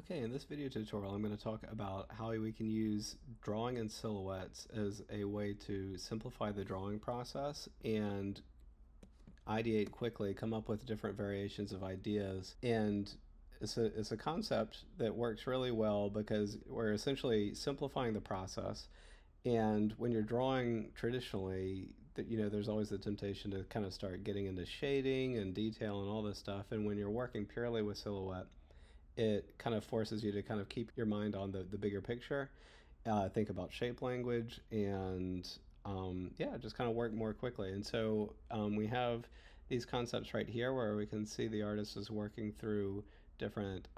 Okay, in this video tutorial, I'm going to talk about how we can use drawing in silhouettes as a way to simplify the drawing process and ideate quickly, come up with different variations of ideas. And it's a concept that works really well because we're essentially simplifying the process. And when you're drawing traditionally, there's always the temptation to kind of start getting into shading and detail and all this stuff. And when you're working purely with silhouette, it kind of forces you to kind of keep your mind on the bigger picture, think about shape language, and yeah, just kind of work more quickly. And so we have these concepts right here where we can see the artist is working through different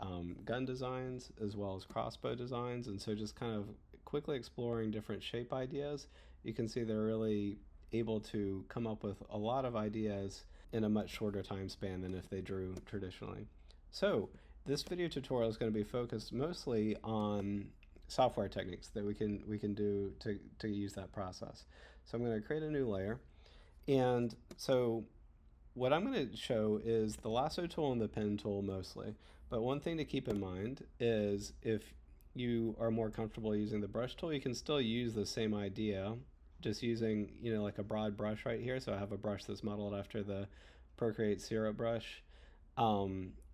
gun designs as well as crossbow designs. And so just kind of quickly exploring different shape ideas, you can see they're really able to come up with a lot of ideas in a much shorter time span than if they drew traditionally. So this video tutorial is going to be focused mostly on software techniques that we can do to use that process. So I'm going to create a new layer. And so what I'm going to show is the lasso tool and the pen tool mostly. But one thing to keep in mind is if you are more comfortable using the brush tool, you can still use the same idea, just using, like a broad brush right here. So I have a brush that's modeled after the Procreate Syrup brush,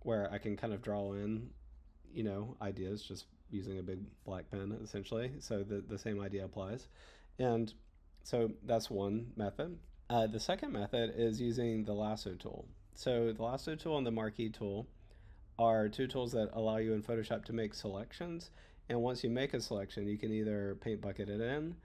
where I can kind of draw in, ideas just using a big black pen essentially. So the same idea applies. And so that's one method. The second method is using the lasso tool. So the lasso tool and the marquee tool are two tools that allow you in Photoshop to make selections. And once you make a selection, you can either paint bucket it in.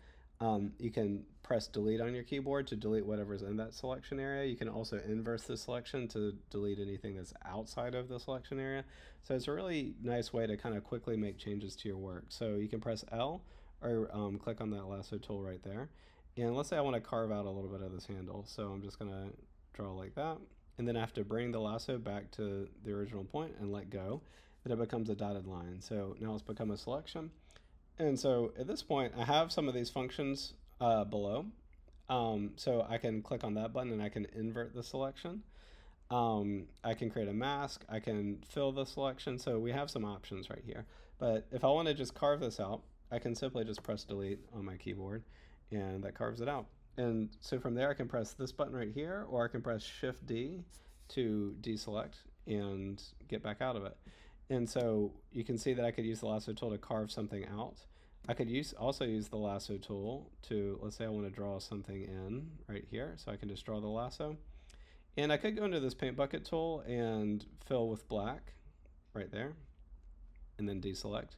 You can press delete on your keyboard to delete whatever's in that selection area. You can also inverse the selection to delete anything that's outside of the selection area. So it's a really nice way to kind of quickly make changes to your work. So you can press L or click on that lasso tool right there. And let's say I want to carve out a little bit of this handle. So I'm just going to draw like that. And then I have to bring the lasso back to the original point and let go. Then it becomes a dotted line. So now it's become a selection. And so at this point, I have some of these functions below. So I can click on that button and I can invert the selection. I can create a mask. I can fill the selection. So we have some options right here. But if I want to just carve this out, I can simply just press delete on my keyboard and that carves it out. And so from there, I can press this button right here, or I can press Shift D to deselect and get back out of it. And so you can see that I could use the lasso tool to carve something out. I could also use the lasso tool to, let's say I want to draw something in right here. So I can just draw the lasso. And I could go into this paint bucket tool and fill with black right there and then deselect.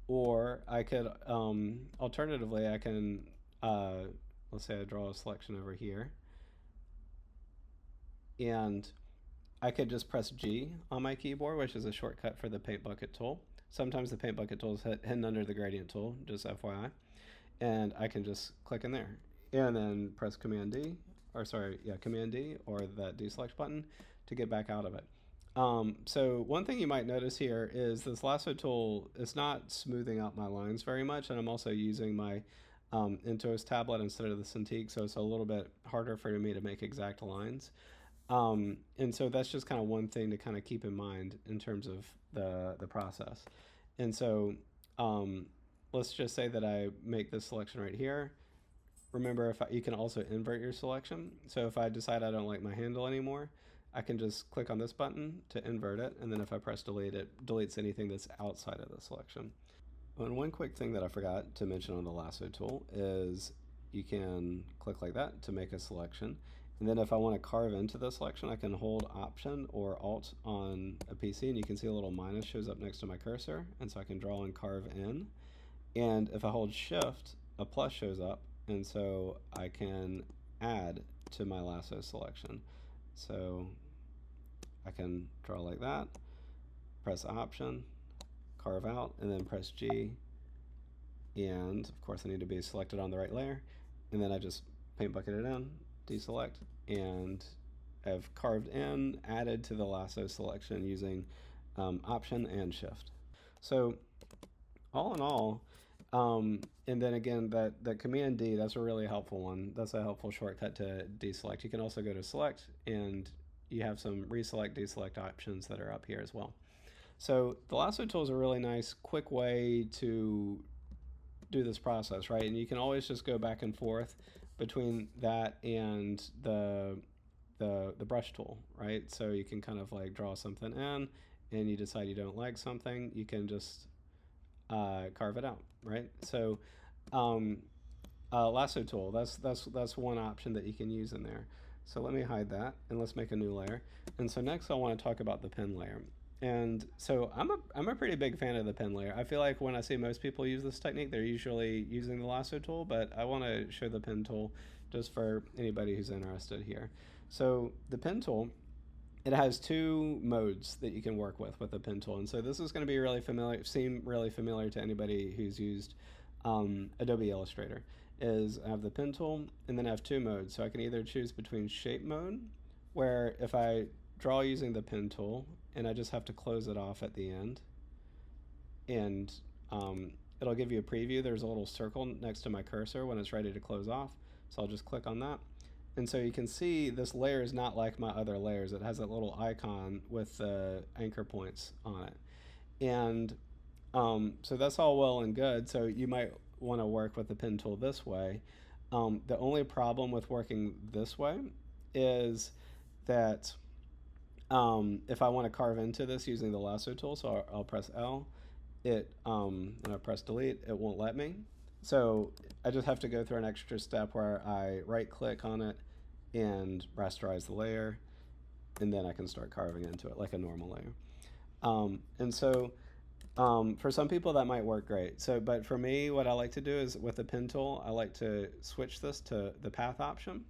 Or I could, alternatively, I can, let's say I draw a selection over here. And I could just press G on my keyboard, which is a shortcut for the paint bucket tool. Sometimes the paint bucket tool is hidden under the gradient tool, just FYI. And I can just click in there and then press Command D, or sorry, yeah, Command D or that deselect button to get back out of it. So one thing you might notice here is this lasso tool is not smoothing out my lines very much, and I'm also using my Intuos tablet instead of the Cintiq, so it's a little bit harder for me to make exact lines. And so that's just kind of one thing to kind of keep in mind in terms of the process. And so let's just say that I make this selection right here. Remember, you can also invert your selection. So if I decide I don't like my handle anymore, I can just click on this button to invert it. And then if I press delete, it deletes anything that's outside of the selection. And one quick thing that I forgot to mention on the lasso tool is you can click like that to make a selection. And then if I want to carve into the selection, I can hold Option or Alt on a PC, and you can see a little minus shows up next to my cursor. And so I can draw and carve in. And if I hold Shift, a plus shows up. And so I can add to my lasso selection. So I can draw like that, press Option, carve out, and then press G. And of course I need to be selected on the right layer. And then I just paint bucket it in, deselect, and I've carved in, added to the lasso selection using Option and Shift. So all in all, and then again, that Command D, that's a really helpful one. That's a helpful shortcut to deselect. You can also go to Select, and you have some reselect, deselect options that are up here as well. So the lasso tool is a really nice, quick way to do this process, right? And you can always just go back and forth between that and the brush tool, right? So you can kind of like draw something in, and you decide you don't like something, you can just carve it out, right? So um, lasso tool, that's one option that you can use in there. So let me hide that and let's make a new layer. And so next I want to talk about the pen layer. And so I'm a pretty big fan of the pen layer. I feel like when I see most people use this technique, they're usually using the lasso tool, but I want to show the pen tool just for anybody who's interested here. So the pen tool, it has two modes that you can work with a pen tool, and so this is going to be really familiar, seem really familiar to anybody who's used Adobe Illustrator. Is I have the pen tool, and then I have two modes. So I can either choose between shape mode, where if I draw using the pen tool, and I just have to close it off at the end, and it'll give you a preview. There's a little circle next to my cursor when it's ready to close off, so I'll just click on that. And so you can see this layer is not like my other layers. It has that little icon with the anchor points on it. And so that's all well and good. So you might want to work with the pen tool this way. The only problem with working this way is that if I want to carve into this using the lasso tool, so I'll press L, and I press delete, it won't let me. So I just have to go through an extra step where I right click on it and rasterize the layer, and then I can start carving into it like a normal layer. And so for some people that might work great. So, but for me, what I like to do is with the pen tool, I like to switch this to the path option.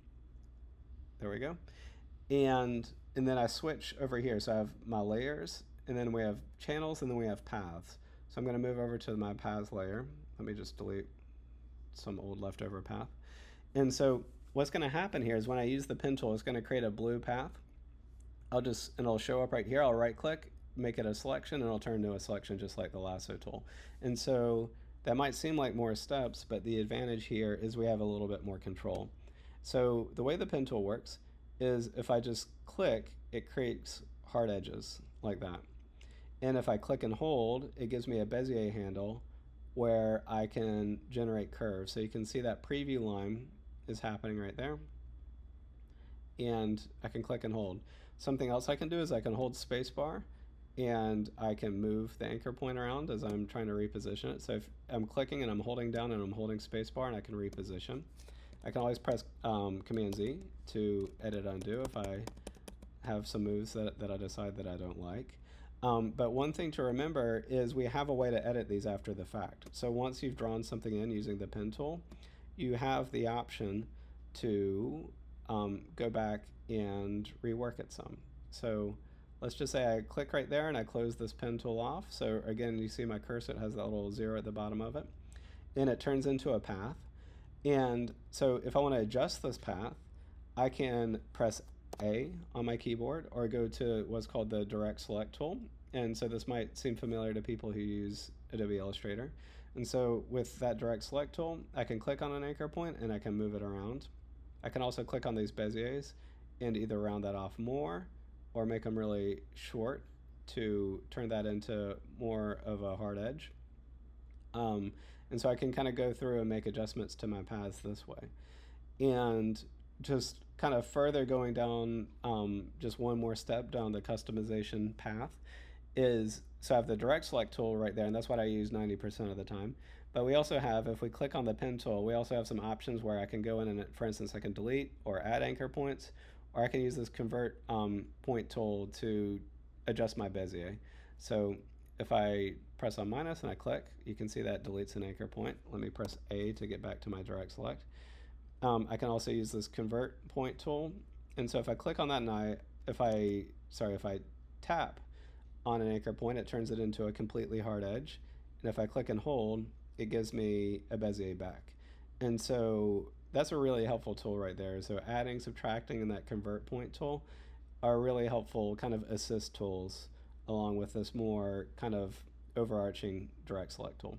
There we go. And then I switch over here. So I have my layers, and then we have channels, and then we have paths. So I'm going to move over to my paths layer. Let me just delete some old leftover path. And so what's going to happen here is when I use the pen tool, it's going to create a blue path. And it'll show up right here. I'll right click, make it a selection, and it'll turn into a selection just like the lasso tool. And so that might seem like more steps, but the advantage here is we have a little bit more control. So the way the pen tool works is if I just click, it creates hard edges like that. And if I click and hold, it gives me a Bezier handle where I can generate curves. So you can see that preview line is happening right there. And I can click and hold. Something else I can do is I can hold spacebar, and I can move the anchor point around as I'm trying to reposition it. So if I'm clicking and I'm holding down and I'm holding spacebar, and I can reposition. I can always press Command Z to edit undo if I have some moves that I decide that I don't like. But one thing to remember is we have a way to edit these after the fact. So once you've drawn something in using the pen tool, you have the option to go back and rework it some. So let's just say I click right there and I close this pen tool off. So again, you see my cursor, it has that little 0 at the bottom of it, and it turns into a path. And so if I want to adjust this path, I can press A on my keyboard or go to what's called the direct select tool. And so this might seem familiar to people who use Adobe Illustrator. And so with that direct select tool, I can click on an anchor point and I can move it around. I can also click on these beziers and either round that off more or make them really short to turn that into more of a hard edge. And so I can kind of go through and make adjustments to my paths this way. And just kind of further going down just one more step down the customization path is, so I have the direct select tool right there, and that's what I use 90% of the time. But we also have, if we click on the pen tool, we also have some options where I can go in and, for instance, I can delete or add anchor points, or I can use this convert point tool to adjust my bezier. So if I press on minus and I click, you can see that deletes an anchor point. Let me press A to get back to my direct select. I can also use this convert point tool. And so if I click on that and if I tap on an anchor point, it turns it into a completely hard edge. And if I click and hold, it gives me a bezier back. And so that's a really helpful tool right there. So adding, subtracting, and that convert point tool are really helpful kind of assist tools along with this more kind of overarching direct select tool.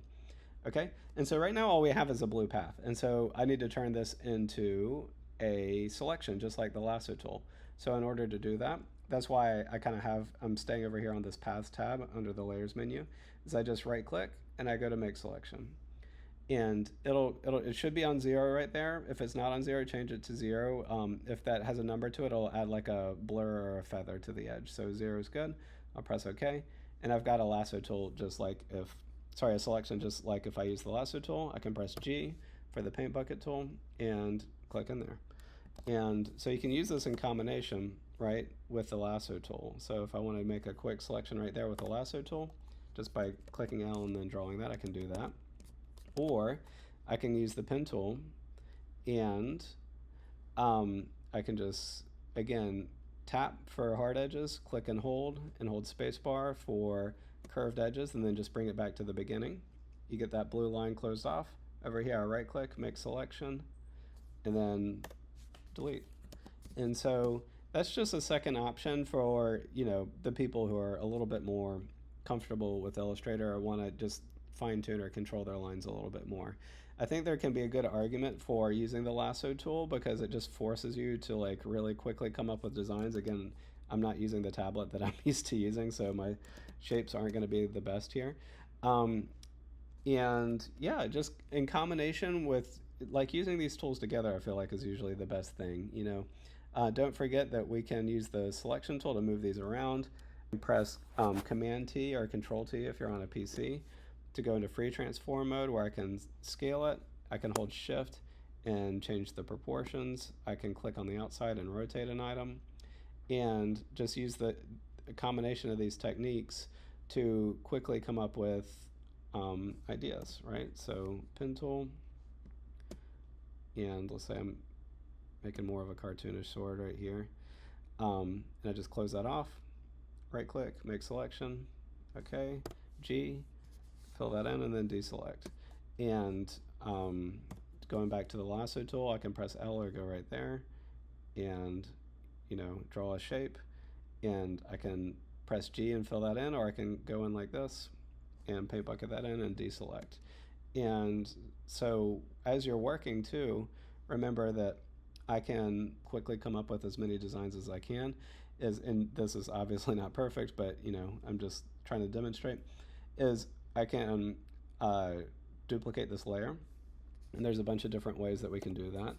Okay, and so right now all we have is a blue path, and so I need to turn this into a selection just like the lasso tool. So in order to do that, that's why I kind of I'm staying over here on this paths tab under the layers menu, is I just right click and I go to make selection. And it should be on 0 right there. If it's not on 0, change it to 0. If that has a number to it, it'll add like a blur or a feather to the edge. So 0 is good. I'll press OK. And I've got a lasso tool just like a selection just like if I use the lasso tool. I can press G for the paint bucket tool and click in there. And so you can use this in combination, right, with the lasso tool. So if I want to make a quick selection right there with the lasso tool, just by clicking L and then drawing that, I can do that. Or I can use the pen tool and I can just, again, tap for hard edges, click and hold spacebar for curved edges, and then just bring it back to the beginning. You get that blue line closed off. Over here, I right click, make selection, and then delete. And so that's just a second option for, the people who are a little bit more comfortable with Illustrator or want to just fine tune or control their lines a little bit more. I think there can be a good argument for using the lasso tool because it just forces you to like really quickly come up with designs. Again, I'm not using the tablet that I'm used to using, so my shapes aren't going to be the best here. And yeah, just in combination with like using these tools together, I feel like is usually the best thing. Don't forget that we can use the selection tool to move these around. And press Command T or Control T if you're on a PC to go into free transform mode where I can scale it. I can hold Shift and change the proportions. I can click on the outside and rotate an item, and just use the combination of these techniques to quickly come up with ideas, right? So pen tool, and let's say I'm making more of a cartoonish sword right here. And I just close that off, right click, make selection, okay, G, fill that in, and then deselect. And going back to the lasso tool, I can press L or go right there and draw a shape, and I can press G and fill that in, or I can go in like this and paint bucket that in and deselect. And so as you're working too, remember that I can quickly come up with as many designs as I can. And this is obviously not perfect, but I'm just trying to demonstrate, is I can duplicate this layer, and there's a bunch of different ways that we can do that.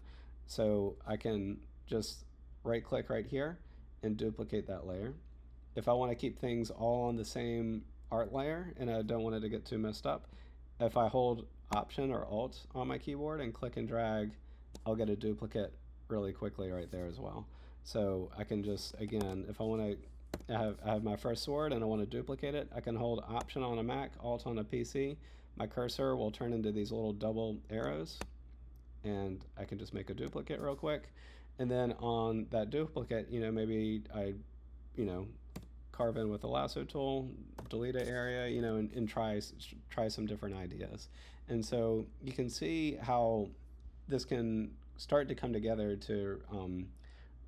So I can just right click right here and duplicate that layer. If I want to keep things all on the same art layer and I don't want it to get too messed up, if I hold Option or Alt on my keyboard and click and drag, I'll get a duplicate really quickly right there as well. So I can just, again, if I want to I have my first sword and I want to duplicate it, I can hold Option on a Mac, Alt on a PC. My cursor will turn into these little double arrows, and I can just make a duplicate real quick. And then on that duplicate, maybe I, carve in with the lasso tool, delete an area, and try some different ideas. And so you can see how this can start to come together to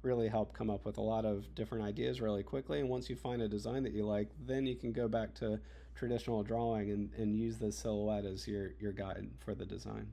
really help come up with a lot of different ideas really quickly. And once you find a design that you like, then you can go back to traditional drawing and use the silhouette as your guide for the design.